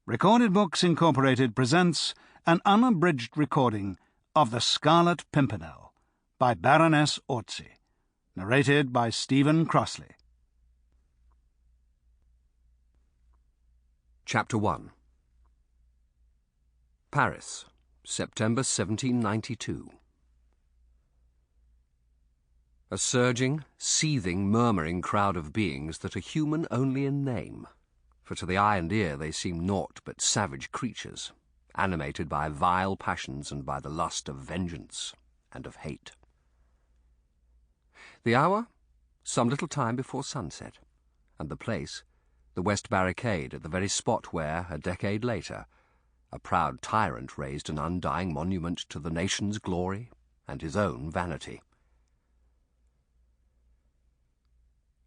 Recorded Books Incorporated presents an unabridged recording of The Scarlet Pimpernel by Baroness Orczy, narrated by Steven Crossley. Chapter 1. Paris, September 1792. A surging, seething, murmuring crowd of beings that are human only in name, for to the eye and ear they seem naught but savage creatures, animated by vile passions and by the lust of vengeance and of hate. The hour, some little time before sunset, and the place, the West Barricade, at the very spot where, a decade later, a proud tyrant raised an undying monument to the nation's glory and his own vanity.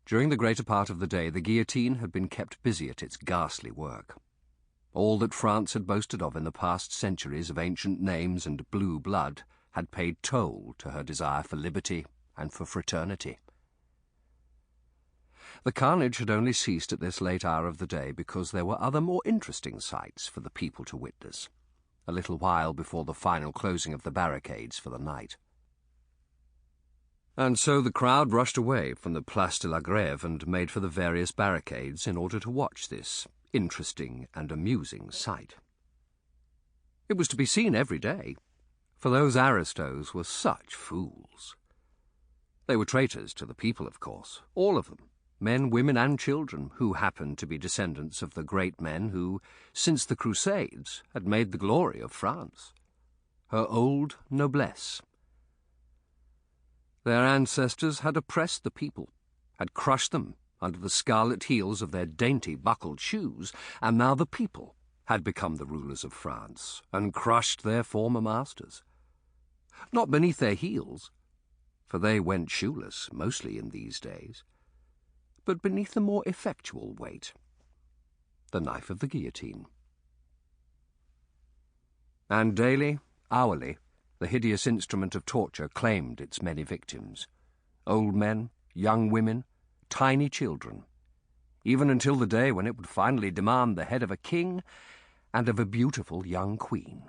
During the greater part of the day, the guillotine had been kept busy at its ghastly work. All that France had boasted of in the past centuries of ancient names and blue blood had paid toll to her desire for liberty and for fraternity. The carnage had only ceased at this late hour of the day because there were other more interesting sights for the people to witness, a little while before the final closing of the barricades for the night. And so the crowd rushed away from the Place de la Grève and made for the various barricades in order to watch this interesting and amusing sight. It was to be seen every day, for those aristos were such fools. They were traitors to the people, of course, all of them, men, women, and children, who happened to be descendants of the great men who, since the Crusades, had made the glory of France, her old noblesse. Their ancestors had oppressed the people, had crushed them under the scarlet heels of their dainty buckled shoes, and now the people had become the rulers of France, and crushed their former masters. Not beneath their heels, for they went shoeless, mostly in these days, but beneath the more effectual weight, the knife of the guillotine. And daily, hourly, the hideous instrument of torture claimed its many victims, old men, young women, tiny children, even until the day when it would finally demand the head of a king and of a beautiful young queen.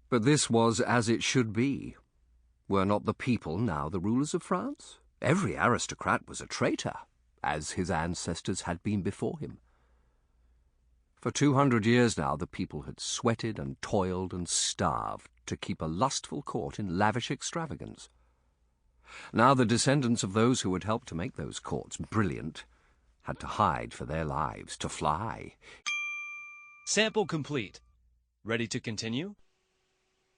But this was as it should be. Were not the people now the rulers of France? Every aristocrat was a traitor, as his ancestors had been before him. For 200 years now the people had sweated and toiled and starved to keep a lustful court in lavish extravagance. Now the descendants of those who had helped to make those courts brilliant had to hide for their lives, to fly. Sample complete. Ready to continue?